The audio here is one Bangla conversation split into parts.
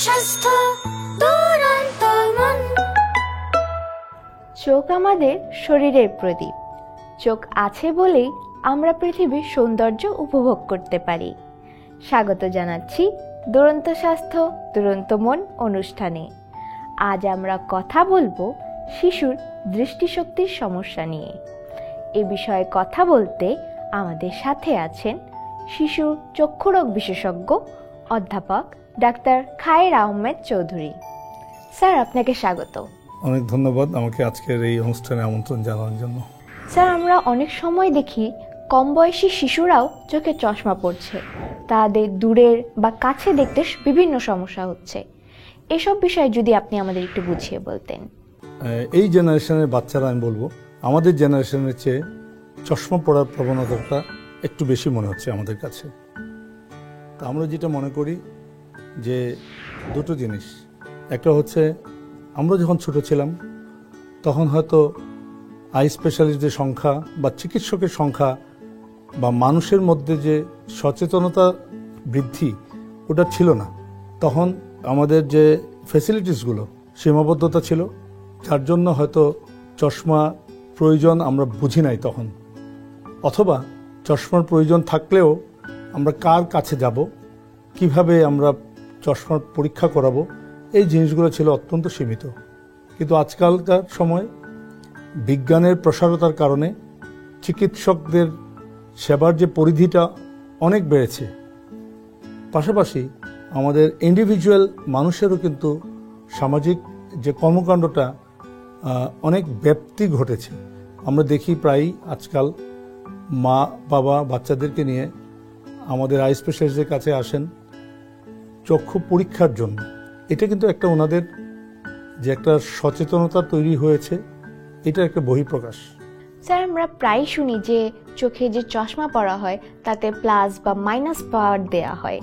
স্বাস্থ্য দুরন্ত মন। চোখ আমাদের শরীরের প্রদীপ। চোখ আছে বলেই আমরা পৃথিবীর সৌন্দর্য উপভোগ করতে পারি। স্বাগত জানাচ্ছি দুরন্ত স্বাস্থ্য দুরন্ত মন অনুষ্ঠানে। আজ আমরা কথা বলবো শিশুর দৃষ্টিশক্তির সমস্যা নিয়ে। এ বিষয়ে কথা বলতে আমাদের সাথে আছেন শিশু চক্ষুরোগ বিশেষজ্ঞ অধ্যাপক ডাক্তার খায়ের আহমেদ চৌধুরী। স্যার, আপনাকে স্বাগত। অনেক ধন্যবাদ আমাকে আজকের এই অনুষ্ঠানে আমন্ত্রণ জানানোর জন্য। স্যার, আমরা অনেক সময় দেখি কম বয়সী শিশুরাও চোখে চশমা পড়ছে, তাদের দূরের বা কাছে দেখতে বিভিন্ন সমস্যা হচ্ছে। এসব বিষয়ে যদি আপনি আমাদের একটু বুঝিয়ে বলতেন। এই জেনারেশনের বাচ্চারা, আমি বলবো আমাদের জেনারেশনের চেয়ে চশমা পড়ার প্রবণতাটা একটু বেশি মনে হচ্ছে আমাদের কাছে। তা আমরা যেটা মনে করি যে দুটো জিনিস, একটা হচ্ছে আমরা যখন ছোট ছিলাম তখন হয়তো আই স্পেশালিস্টদের সংখ্যা বা চিকিৎসকের সংখ্যা বা মানুষের মধ্যে যে সচেতনতা বৃদ্ধি ওটা ছিল না। তখন আমাদের যে ফ্যাসিলিটিসগুলো সীমাবদ্ধতা ছিল, যার জন্য হয়তো চশমা প্রয়োজন আমরা বুঝি নাই তখন, অথবা চশমার প্রয়োজন থাকলেও আমরা কার কাছে যাব, কিভাবে আমরা চশমার পরীক্ষা করাবো, এই জিনিসগুলো ছিল অত্যন্ত সীমিত। কিন্তু আজকালকার সময় বিজ্ঞানের প্রসারতার কারণে চিকিৎসকদের সেবার যে পরিধিটা অনেক বেড়েছে, পাশাপাশি আমাদের ইন্ডিভিজুয়াল মানুষেরও কিন্তু সামাজিক যে কর্মকাণ্ডটা অনেক ব্যাপ্তি ঘটেছে। আমরা দেখি প্রায়ই আজকাল মা বাবা বাচ্চাদেরকে নিয়ে আমাদের আই স্পেশালিস্টের কাছে আসেন চক্ষু পরীক্ষার জন্য। এটা কিন্তু একটা ওনাদের যে একটা সচেতনতা তৈরি হয়েছে, এটা একটা বহিঃপ্রকাশ। স্যার, আমরা প্রায় শুনি যে চোখে যে চশমা পরা হয় তাতে প্লাস বা মাইনাস পাওয়ার দেয়া হয়।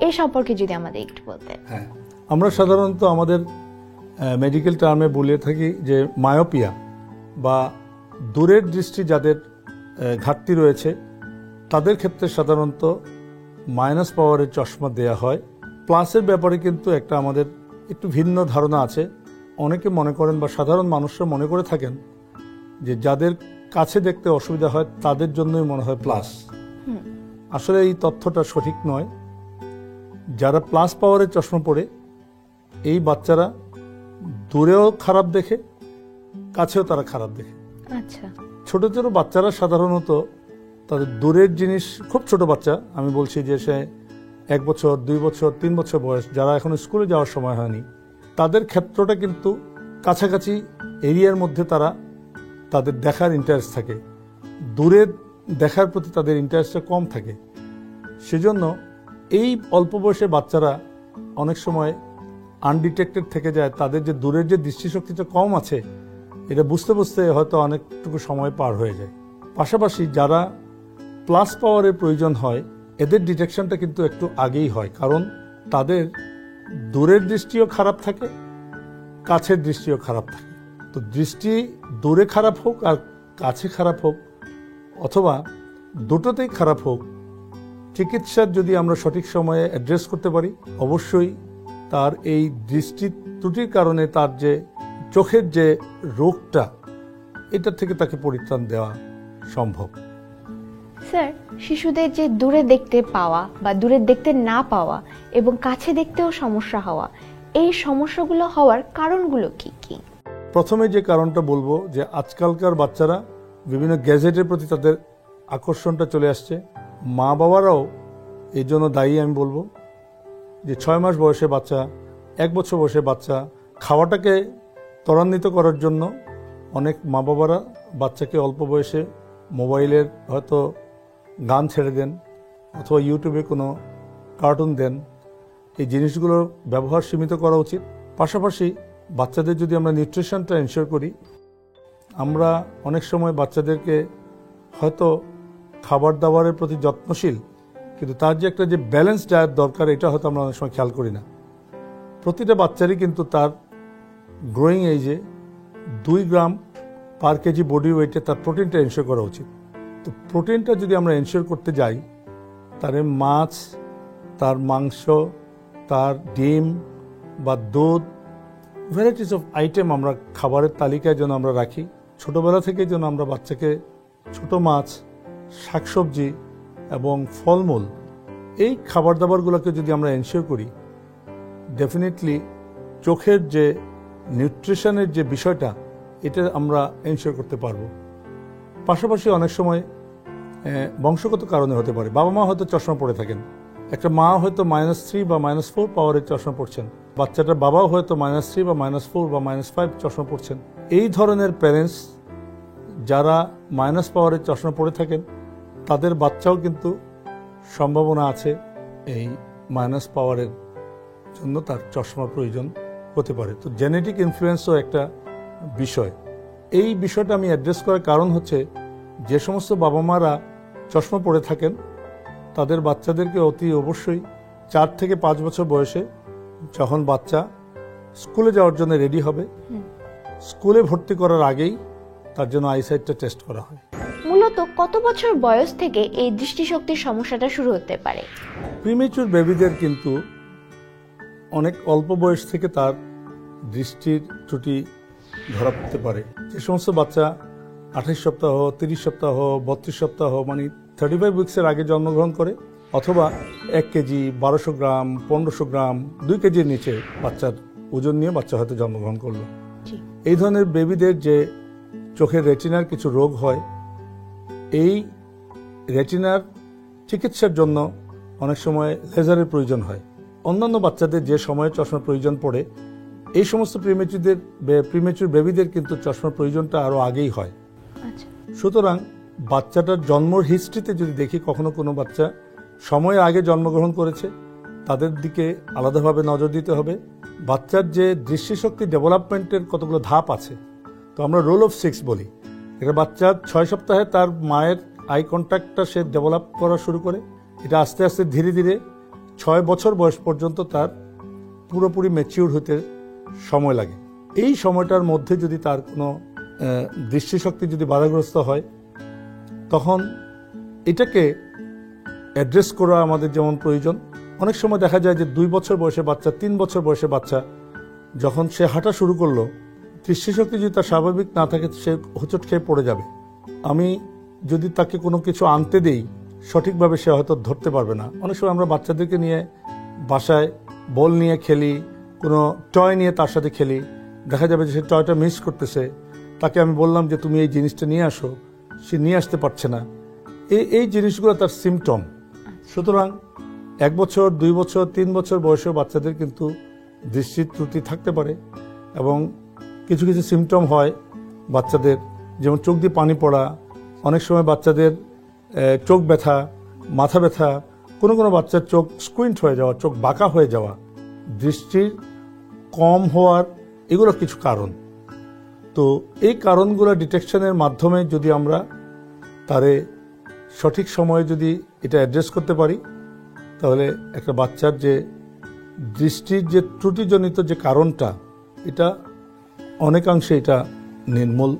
এ সম্পর্কে যদি আমাদের একটু বলতেন। হ্যাঁ, আমরা সাধারণত আমাদের মেডিকেল টার্মে বলে থাকি যে মায়োপিয়া বা দূরের দৃষ্টি যাদের ঘাটতি রয়েছে তাদের ক্ষেত্রে সাধারণত মাইনাস পাওয়ারের চশমা দেয়া হয়। প্লাসের ব্যাপারে কিন্তু একটা আমাদের একটু ভিন্ন ধারণা আছে। অনেকে মনে করেন বা সাধারণ মানুষরা মনে করে থাকেন যে যাদের কাছে দেখতে অসুবিধা হয় তাদের জন্যই মনে হয় প্লাস। আসলে এই তথ্যটা সঠিক নয়। যারা প্লাস পাওয়ারের চশমা পরে, এই বাচ্চারা দূরেও খারাপ দেখে, কাছেও তারা খারাপ দেখে। আচ্ছা, ছোট ছোট বাচ্চারা সাধারণত তাদের দূরের জিনিস, খুব ছোট বাচ্চা আমি বলছি যে সে 1 বছর 2 বছর 3 বছর বয়স, যারা এখনো স্কুলে যাওয়ার সময় হয়নি, তাদের ক্ষেত্রটা কিন্তু কাছাকাছি এরিয়ার মধ্যে তাদের দেখার ইন্টারেস্ট থাকে, দূরে দেখার প্রতি তাদের ইন্টারেস্টটা কম থাকে। সেজন্য এই অল্প বয়সে বাচ্চারা অনেক সময় আনডিটেক্টেড থেকে যায়। তাদের যে দূরের যে দৃষ্টিশক্তিটা কম আছে, এটা বুঝতে বুঝতে হয়তো অনেকটুকু সময় পার হয়ে যায়। পাশাপাশি যারা প্লাস পাওয়ারের প্রয়োজন হয়, এদের ডিটেকশনটা কিন্তু একটু আগেই হয়, কারণ তাদের দূরের দৃষ্টিও খারাপ থাকে, কাছের দৃষ্টিও খারাপ থাকে। তো দৃষ্টি দূরে খারাপ হোক আর কাছে খারাপ হোক, অথবা দুটোতেই খারাপ হোক, চিকিৎসার যদি আমরা সঠিক সময়ে অ্যাড্রেস করতে পারি, অবশ্যই তার এই দৃষ্টি ত্রুটির কারণে তার যে চোখের যে রোগটা, এটা থেকে তাকে পরিত্রাণ দেওয়া সম্ভব। স্যার, শিশুদের যে দূরে দেখতে পাওয়া বা দূরে দেখতে না পাওয়া এবং কাছে দেখতেও সমস্যা হওয়া, এই সমস্যাগুলো হওয়ার কারণগুলো কি কি? প্রথমে যে কারণটা বলবো যে আজকালকার বাচ্চারা বিভিন্ন গ্যাজেটের প্রতি তাদের আকর্ষণটা চলে আসছে। মা বাবারাও এই জন্য দায়ী। আমি বলবো যে 6 মাস বয়সে বাচ্চা, 1 বছর বয়সে বাচ্চা, খাওয়াটাকে ত্বরান্বিত করার জন্য অনেক মা বাবারা বাচ্চাকে অল্প বয়সে মোবাইলের হয়তো গান ছেড়ে দেন, অথবা ইউটিউবে কোনো কার্টুন দেন। এই জিনিসগুলোর ব্যবহার সীমিত করা উচিত। পাশাপাশি বাচ্চাদের যদি আমরা নিউট্রিশনটা এনশিওর করি, আমরা অনেক সময় বাচ্চাদেরকে হয়তো খাবার দাবারের প্রতি যত্নশীল, কিন্তু তার যে একটা যে ব্যালেন্স ডায়েট দরকার, এটা হয়তো আমরা অনেক সময় খেয়াল করি না। প্রতিটা বাচ্চারই কিন্তু তার গ্রোয়িং এজে 2 গ্রাম পার কেজি বডি ওয়েটে তার প্রোটিনটা এনশিওর করা উচিত। তো প্রোটিনটা যদি আমরা এনশিওর করতে যাই, তার মাছ, তার মাংস, তার ডিম, বা দুধ, ভ্যারাইটিস অফ আইটেম আমরা খাবারের তালিকায় যেন আমরা রাখি। ছোটবেলা থেকেই যেন আমরা বাচ্চাকে ছোট মাছ, শাকসবজি এবং ফলমূল এই খাবার দাবারগুলোকে যদি আমরা এনশিওর করি, ডেফিনেটলি চোখের যে নিউট্রিশনের যে বিষয়টা এটা আমরা এনশিওর করতে পারবো। পাশাপাশি অনেক সময় বংশগত কারণে হতে পারে, বাবা মা হয়তো চশমা পরে থাকেন, একটা মা হয়তো -3 বা -4 পাওয়ারের চশমা পড়ছেন, বাচ্চাটার বাবাও হয়তো -3 বা -4 বা -5 চশমা পড়ছেন। এই ধরনের প্যারেন্টস যারা মাইনাস পাওয়ারের চশমা পরে থাকেন তাদের বাচ্চাও কিন্তু সম্ভাবনা আছে এই মাইনাস পাওয়ারের জন্য তার চশমার প্রয়োজন হতে পারে। তো জেনেটিক ইনফ্লুয়েন্সও একটা বিষয়। এই বিষয়টা আমি অ্যাড্রেস করার কারণ হচ্ছে, যে সমস্ত বাবা মারা চশমা পরে থাকেন তাদের বাচ্চাদেরকে অতি অবশ্যই 4 থেকে 5 বছর বয়সে যখন বাচ্চা স্কুলে যাওয়ার জন্য রেডি হবে, স্কুলে ভর্তি করার আগেই তার জন্য আইসাইটটা টেস্ট করা হয়। মূলত কত বছর বয়স থেকে এই দৃষ্টিশক্তির সমস্যাটা শুরু হতে পারে? প্রিমেচুর বেবিদের কিন্তু অনেক অল্প বয়স থেকে তার দৃষ্টির ত্রুটি ধরা পড়তে পারে। যে সমস্ত বাচ্চা 28 সপ্তাহ, 30 সপ্তাহ, 32 সপ্তাহ মানে 35 উইক্সের আগে জন্মগ্রহণ করে, অথবা 1 কেজি, 1200 গ্রাম, 1500 গ্রাম, 2 কেজির নিচে বাচ্চার ওজন নিয়ে বাচ্চা হয়তো জন্মগ্রহণ করলো, এই ধরনের বেবিদের যে চোখের রেটিনার কিছু রোগ হয়, এই রেটিনার চিকিৎসার জন্য অনেক সময় লেজারের প্রয়োজন হয়। অন্যান্য বাচ্চাদের যে সময়ে চশমার প্রয়োজন পড়ে, এই সমস্ত প্রিমেচুর বেবিদের কিন্তু চশমার প্রয়োজনটা আরো আগেই হয়। সুতরাং বাচ্চাটার জন্মর হিস্ট্রিতে যদি দেখি কখনো কোনো বাচ্চা সময়ের আগে জন্মগ্রহণ করেছে, তাদের দিকে আলাদাভাবে নজর দিতে হবে। বাচ্চার যে দৃষ্টিশক্তি ডেভেলপমেন্টের কতগুলো ধাপ আছে, তো আমরা রোল অফ 6 বলি। এটা বাচ্চা 6 সপ্তাহে তার মায়ের আই কন্ট্যাক্টটা সে ডেভেলপ করা শুরু করে, এটা আস্তে আস্তে ধীরে ধীরে 6 বছর বয়স পর্যন্ত তার পুরোপুরি ম্যাচিউর হতে সময় লাগে। এই সময়টার মধ্যে যদি তার কোনো দৃষ্টিশক্তি যদি বাধাগ্রস্ত হয়, তখন এটাকে অ্যাড্রেস করা আমাদের যেমন প্রয়োজন। অনেক সময় দেখা যায় যে 2 বছর বয়সে বাচ্চা, 3 বছর বয়সে বাচ্চা যখন সে হাঁটা শুরু করলো, দৃষ্টিশক্তি যদি তার স্বাভাবিক না থাকে সে হোঁচট খেয়ে পড়ে যাবে। আমি যদি তাকে কোনো কিছু আনতে দেই, সঠিকভাবে সে হয়তো ধরতে পারবে না। অনেক সময় আমরা বাচ্চাদেরকে নিয়ে বাসায় বল নিয়ে খেলি, কোনো টয় নিয়ে তার সাথে খেলি, দেখা যাবে যে সে টয়টা মিস করতেছে, তাকে আমি বললাম যে তুমি এই জিনিসটা নিয়ে আসো, সে নিয়ে আসতে পারছে না। এই জিনিসগুলো তার সিমটম। সুতরাং 1 বছর, 2 বছর, 3 বছর বয়সেও বাচ্চাদের কিন্তু দৃষ্টির ত্রুটি থাকতে পারে, এবং কিছু কিছু সিমটম হয় বাচ্চাদের, যেমন চোখ দিয়ে পানি পড়া, অনেক সময় বাচ্চাদের চোখ ব্যথা, মাথা ব্যথা, কোনো কোনো বাচ্চার চোখ স্কুইন্ট হয়ে যাওয়া, চোখ বাঁকা হয়ে যাওয়া, দৃষ্টির কম হওয়ার, এগুলো কিছু কারণ। তো এই কারণগুলো ডিটেকশনের মাধ্যমে যদি আমরা তারে সঠিক সময়ে যদি এটা অ্যাড্রেস করতে পারি, তাহলে একটা বাচ্চার যে দৃষ্টির যে ত্রুটিজনিত যে কারণটা, এটা অনেকাংশে এটা নির্মূল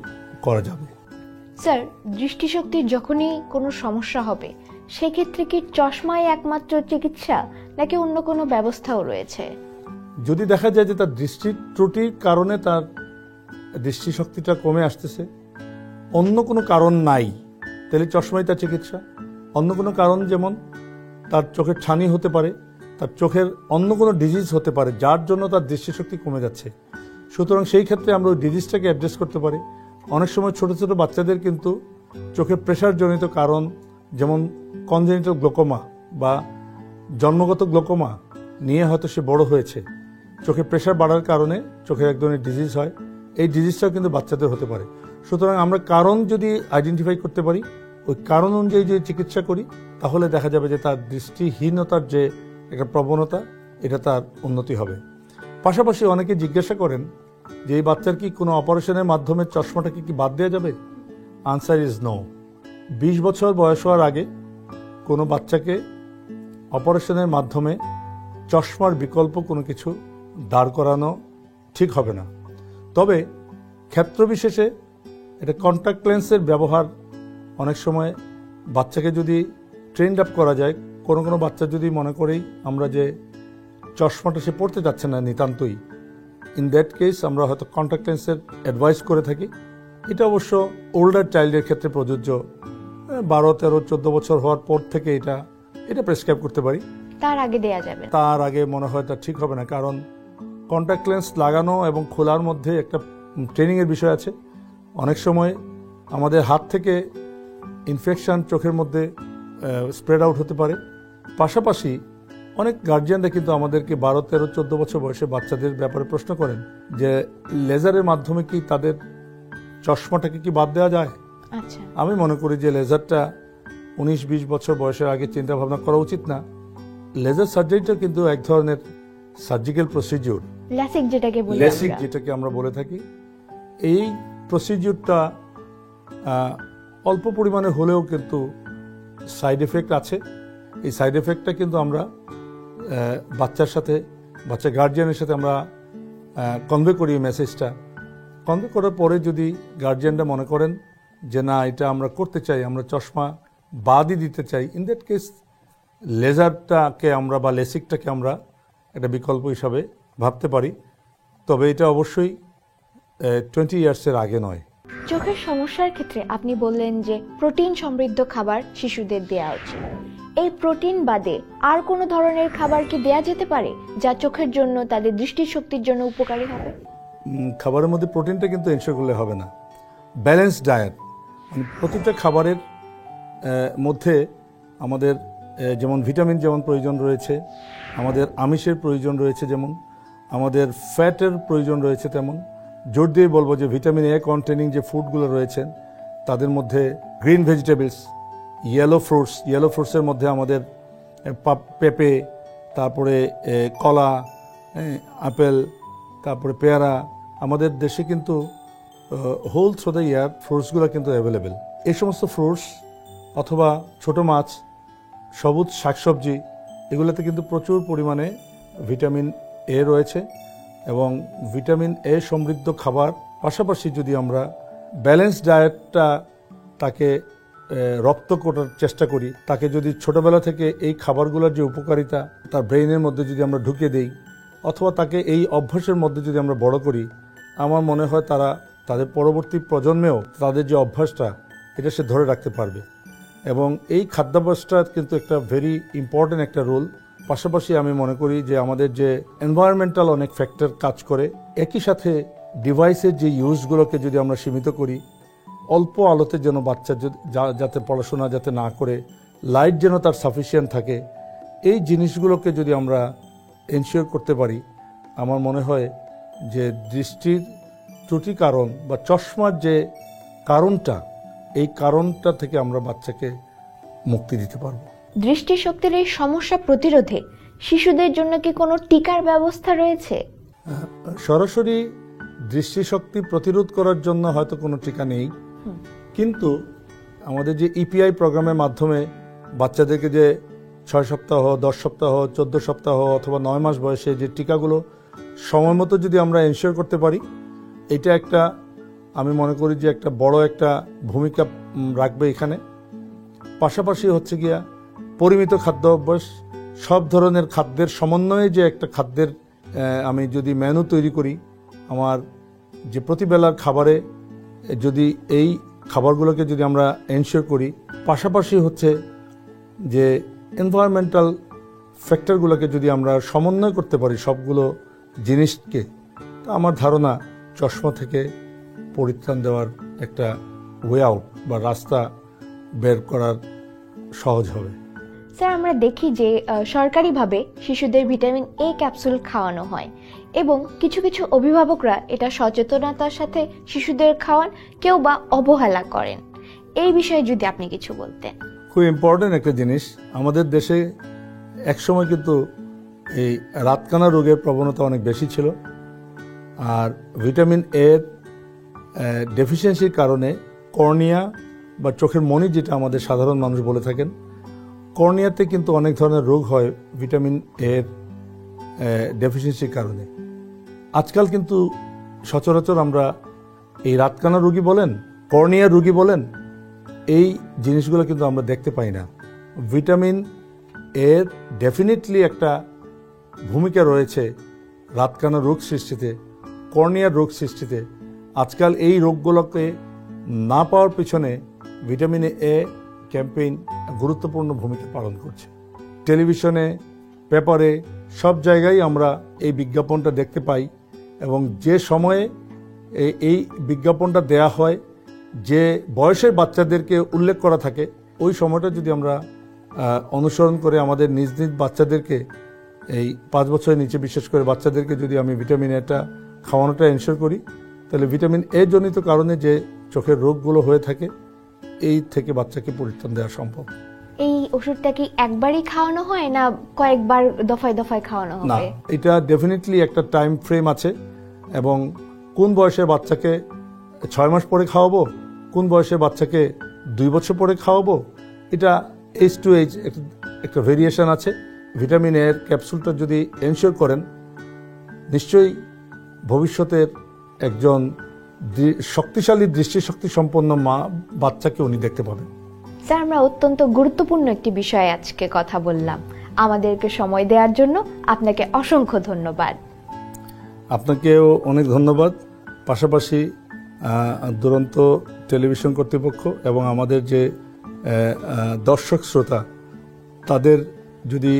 করা যাবে। স্যার, দৃষ্টিশক্তির যখনই কোনো সমস্যা হবে, সেক্ষেত্রে কি চশমাই একমাত্র চিকিৎসা, নাকি অন্য কোনো ব্যবস্থাও রয়েছে? যদি দেখা যায় যে তার দৃষ্টির ত্রুটির কারণে তার দৃষ্টিশক্তিটা কমে আসতেছে, অন্য কোনো কারণ নাই, তাহলে চশমাই তার চিকিৎসা। অন্য কোনো কারণ, যেমন তার চোখের ছানি হতে পারে, তার চোখের অন্য কোনো ডিজিজ হতে পারে যার জন্য তার দৃষ্টিশক্তি কমে যাচ্ছে, সুতরাং সেই ক্ষেত্রে আমরা ওই ডিজিজটাকে অ্যাড্রেস করতে পারি। অনেক সময় ছোট ছোট বাচ্চাদের কিন্তু চোখের প্রেশারজনিত কারণ, যেমন কনজেনিটাল গ্লোকোমা বা জন্মগত গ্লোকোমা নিয়ে হয়তো সে বড় হয়েছে, চোখের প্রেশার বাড়ার কারণে চোখের এক ধরনের ডিজিজ হয়, এই ডিজিজটাও কিন্তু বাচ্চাদের হতে পারে। সুতরাং আমরা কারণ যদি আইডেন্টিফাই করতে পারি, ওই কারণ অনুযায়ী যদি চিকিৎসা করি, তাহলে দেখা যাবে যে তার দৃষ্টিহীনতার যে একটা প্রবণতা, এটা তার উন্নতি হবে। পাশাপাশি অনেকে জিজ্ঞাসা করেন যে এই বাচ্চার কি কোনো অপারেশনের মাধ্যমে চশমাটাকে কি বাদ দেওয়া যাবে? Answer is no. 20 বছর বয়স হওয়ার আগে কোনো বাচ্চাকে অপারেশনের মাধ্যমে চশমার বিকল্প কোনো কিছু দাঁড় করানো ঠিক হবে না। তবে ক্ষেত্রবিশেষে এটা কন্ট্যাক্ট লেন্সের ব্যবহার অনেক সময় বাচ্চাকে যদি ট্রেন্ড আপ করা যায়, কোনো কোনো বাচ্চা যদি মনে করেই আমরা যে চশমাটা সে পড়তে যাচ্ছে না নিতান্তই, ইন দ্যাট কেস আমরা হয়তো কন্ট্যাক্ট লেন্সের অ্যাডভাইস করে থাকি। এটা অবশ্য ওল্ডার চাইল্ডের ক্ষেত্রে প্রযোজ্য, 12, 13, 14 বছর হওয়ার পর থেকে এটা প্রেসক্রাইব করতে পারি। তার আগে দেয়া যাবে না? তার আগে মনে হয় তা ঠিক হবে না, কারণ কন্ট্যাক্ট লেন্স লাগানো এবং খোলার মধ্যে একটা ট্রেনিংয়ের বিষয় আছে। অনেক সময় আমাদের হাত থেকে ইনফেকশন চোখের মধ্যে স্প্রেড আউট হতে পারে। পাশাপাশি অনেক গার্জিয়ানরা কিন্তু আমাদেরকে 12, 13, 14 বছর বয়সে বাচ্চাদের ব্যাপারে প্রশ্ন করেন যে লেজারের মাধ্যমে কি তাদের চশমাটাকে কি বাদ দেওয়া যায়। আচ্ছা, আমি মনে করি যে লেজারটা 19-20 বছর বয়সের আগে চিন্তা ভাবনা করা উচিত না। লেজার সার্জারিটা কিন্তু এক ধরনের সার্জিক্যাল প্রসিডিউর, ল্যাসিক যেটাকে বলি লেসিক আমরা। যেটাকে আমরা বলে থাকি। এই প্রসিডিউরটা অল্প পরিমাণে হলেও কিন্তু সাইড এফেক্ট আছে। এই সাইড এফেক্টটা কিন্তু আমরা বাচ্চা গার্জিয়ানের সাথে আমরা কনভে করি। মেসেজটা কনভে করার পরে যদি গার্জিয়ানরা মনে করেন যে না এটা আমরা করতে চাই, আমরা চশমা বাদই দিতে চাই, ইন দ্যাট কেস লেজারটাকে আমরা বা লেসিকটাকে আমরা একটা বিকল্প হিসাবে ভাবতে পারি। তবে এটা অবশ্যই 20 ইয়ার্সের আগে নয়। চোখের সমস্যার ক্ষেত্রে আপনি বললেন যে প্রোটিন সমৃদ্ধ খাবার শিশুদের দেওয়া উচিত। এই প্রোটিন বাদে আর কোনো ধরনের খাবার কি দেয়া যেতে পারে যা চোখের জন্য, তাদের দৃষ্টিশক্তির জন্য উপকারী হবে? খাবারের মধ্যে প্রোটিনটা কিন্তু এনশিওর করলে হবে না। ব্যালেন্স ডায়েট, মানে প্রতিটা খাবারের মধ্যে আমাদের যেমন ভিটামিন যেমন প্রয়োজন রয়েছে, আমাদের আমিষের প্রয়োজন রয়েছে, যেমন আমাদের ফ্যাটের প্রয়োজন রয়েছে, তেমন জোর দিয়ে বলবো যে ভিটামিন এ কন্টেনিং যে ফুডগুলো রয়েছেন তাদের মধ্যে গ্রিন ভেজিটেবলস, ইয়েলো ফ্রুটসের মধ্যে আমাদের পেঁপে, তারপরে কলা, আপেল, তারপরে পেয়ারা। আমাদের দেশে কিন্তু হোল থ্রু দ্য ইয়ার ফ্রুটসগুলো কিন্তু অ্যাভেলেবেল। এই সমস্ত ফ্রুটস অথবা ছোট মাছ, সবুজ শাকসবজি, এগুলোতে কিন্তু প্রচুর পরিমাণে ভিটামিন এ রয়েছে এবং ভিটামিন এ সমৃদ্ধ খাবার। পাশাপাশি যদি আমরা ব্যালেন্স ডায়েটটা তাকে রপ্ত করার চেষ্টা করি, তাকে যদি ছোটবেলা থেকে এই খাবারগুলোর যে উপকারিতা তার ব্রেইনের মধ্যে যদি আমরা ঢুকিয়ে দেই, অথবা তাকে এই অভ্যাসের মধ্যে যদি আমরা বড় করি, আমার মনে হয় তাদের পরবর্তী প্রজন্মেও তাদের যে অভ্যাসটা এটা সে ধরে রাখতে পারবে। এবং এই খাদ্যাভ্যাসটা কিন্তু একটা ভেরি ইম্পর্টেন্ট একটা রোল। পাশাপাশি আমি মনে করি যে আমাদের যে এনভায়রনমেন্টাল অনেক ফ্যাক্টর কাজ করে, একই সাথে ডিভাইসের যে ইউজগুলোকে যদি আমরা সীমিত করি, অল্প আলোতে যেন বাচ্চা যাতে পড়াশোনা যাতে না করে, লাইট যেন তার সাফিসিয়েন্ট থাকে, এই জিনিসগুলোকে যদি আমরা এনশিওর করতে পারি, আমার মনে হয় যে দৃষ্টির ত্রুটি কারণ বা চশমার যে কারণটা, এই কারণটা থেকে আমরা বাচ্চাকে মুক্তি দিতে পারবো। দৃষ্টিশক্তির এই সমস্যা প্রতিরোধে শিশুদের জন্য কি কোনো টিকার ব্যবস্থা রয়েছে? সরাসরি দৃষ্টিশক্তি প্রতিরোধ করার জন্য হয়তো কোনো টিকা নেই, কিন্তু আমাদের যে ইপিআই প্রোগ্রামের মাধ্যমে বাচ্চাদেরকে যে 6 সপ্তাহ, 10 সপ্তাহ, 14 সপ্তাহ অথবা 9 মাস বয়সে যে টিকাগুলো সময় মতো যদি আমরা এনশিওর করতে পারি, এটা একটা আমি মনে করি যে একটা বড় একটা ভূমিকা রাখবে এখানে। পাশাপাশি হচ্ছে গিয়া পরিমিত খাদ্য অভ্যাস, সব ধরনের খাদ্যের সমন্বয়ে যে একটা খাদ্যের আমি যদি মেনু তৈরি করি, আমার যে প্রতিবেলার খাবারে যদি এই খাবারগুলোকে যদি আমরা এনশিওর করি, পাশাপাশি হচ্ছে যে এনভায়রনমেন্টাল ফ্যাক্টরগুলোকে যদি আমরা সমন্বয় করতে পারি সবগুলো জিনিসকে, তা আমার ধারণা চশমা থেকে পরিত্রাণ দেওয়ার একটা ওয়ে আউট বা রাস্তা বের করার সহজ হবে। স্যার, আমরা দেখি যে সরকারিভাবে শিশুদের ভিটামিন এ ক্যাপসুল খাওয়ানো হয় এবং কিছু কিছু অভিভাবকরা এটা সচেতনতার সাথে শিশুদের খাওয়ান, কেউ বা অবহেলা করেন। এই বিষয়ে যদি আপনি কিছু বলতেন। খুব ইম্পর্টেন্ট একটা জিনিস। আমাদের দেশে একসময় কিন্তু এই রাতকানা রোগের প্রবণতা অনেক বেশি ছিল, আর ভিটামিন এর ডেফিসিয়েন্সির কারণে কর্নিয়া বা চোখের মণি, যেটা আমাদের সাধারণ মানুষ বলে থাকেন, কর্নিয়াতে কিন্তু অনেক ধরনের রোগ হয় ভিটামিন এর ডেফিসিয়েন্সির কারণে। আজকাল কিন্তু সচরাচর আমরা এই রাতকানা রোগী বলেন, কর্নিয়া রোগী বলেন, এই জিনিসগুলো কিন্তু আমরা দেখতে পাই না। ভিটামিন এর ডেফিনেটলি একটা ভূমিকা রয়েছে রাতকানা রোগ সৃষ্টিতে, কর্নিয়ার রোগ সৃষ্টিতে। আজকাল এই রোগগুলোকে না পাওয়ার পিছনে ভিটামিন এ ক্যাম্পেইন গুরুত্বপূর্ণ ভূমিকা পালন করছে। টেলিভিশনে, পেপারে সব জায়গায় আমরা এই বিজ্ঞাপনটা দেখতে পাই, এবং যে সময়ে এই বিজ্ঞাপনটা দেয়া হয়, যে বয়সের বাচ্চাদেরকে উল্লেখ করা থাকে, ওই সময়টা যদি আমরা অনুসরণ করে আমাদের নিজ নিজ বাচ্চাদেরকে, এই 5 বছরের নিচে বিশেষ করে বাচ্চাদেরকে যদি আমি ভিটামিন এটা খাওয়ানোটা এনশিওর করি, তাহলে ভিটামিন এ জনিত কারণে যে চোখের রোগগুলো হয়ে থাকে, এই থেকে বাচ্চাকে পরিত্রাণ দেওয়া সম্ভব। এই ওষুধটা কি একবারই খাওয়ানো হয় না কয়েকবার দফায় দফায় খাওয়ানো না, হবে? এটা ডেফিনেটলি একটা টাইম ফ্রেম আছে, এবং কোন বয়সের বাচ্চাকে 6 মাস পরে খাওয়াবো, কোন বয়সের বাচ্চাকে 2 বছর পরে খাওয়াবো, এটা এজ টু এজ একটা ভেরিয়েশন আছে। ভিটামিন এর ক্যাপসুলটা যদি এনশিওর করেন, নিশ্চয়ই ভবিষ্যতের একজন শক্তিশালী দৃষ্টিশক্তি সম্পন্ন মা বাচ্চাকে উনি দেখতে পাবেন। স্যার, আমরা অত্যন্ত গুরুত্বপূর্ণ একটি বিষয়ে আজকে কথা বললাম। আমাদেরকে সময় দেওয়ার জন্য আপনাকে অসংখ্য ধন্যবাদ। আপনাকেও অনেক ধন্যবাদ। পাশাপাশি দুরন্ত টেলিভিশন কর্তৃপক্ষ এবং আমাদের যে দর্শক শ্রোতা, তাদের যদি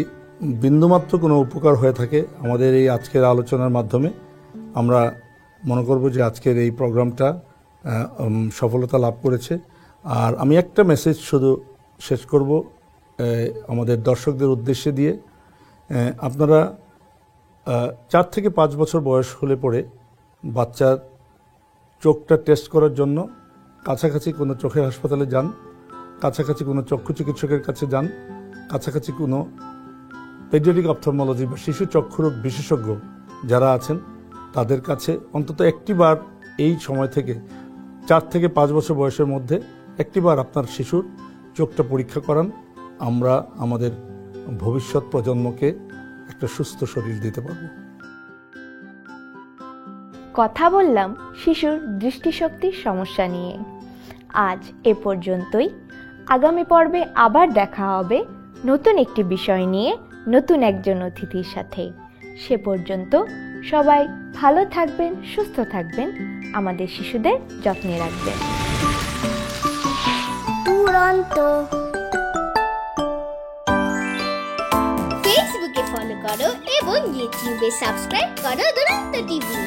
বিন্দুমাত্র কোনো উপকার হয়ে থাকে আমাদের এই আজকের আলোচনার মাধ্যমে, আমরা মনে করব যে আজকের এই প্রোগ্রামটা সফলতা লাভ করেছে। আর আমি একটা মেসেজ শুধু শেষ করব আমাদের দর্শকদের উদ্দেশ্যে দিয়ে, আপনারা 4 থেকে 5 বছর বয়স হলে পরে বাচ্চার চোখটা টেস্ট করার জন্য কাছাকাছি কোনো চোখের হাসপাতালে যান, কাছাকাছি কোনো চক্ষু চিকিৎসকের কাছে যান, কাছাকাছি কোনো পেডিয়াট্রিক অপথলমোলজি বা শিশু চক্ষুরোগ বিশেষজ্ঞ যারা আছেন তাদের কাছে অন্তত একটিবার এই সময় থেকে 4 থেকে 5 বছর বয়সের মধ্যে একটিবার আপনার শিশুর চোখটা পরীক্ষা করান। আমরা আমাদের ভবিষ্যৎ প্রজন্মকে একটা সুস্থ শরীর দিতে পারব। কথা বললাম শিশুর দৃষ্টিশক্তির সমস্যা নিয়ে। আজ এ পর্যন্তই। আগামী পর্বে আবার দেখা হবে নতুন একটি বিষয় নিয়ে, নতুন একজন অতিথির সাথে। সে পর্যন্ত সবাই ভালো থাকবেন, সুস্থ থাকবেন, আমাদের শিশুদের যত্নে রাখবেন। দুরন্ত। ফেসবুকে ফলো করো এবং ইউটিউবে সাবস্ক্রাইব করো দুরন্ত টিভি।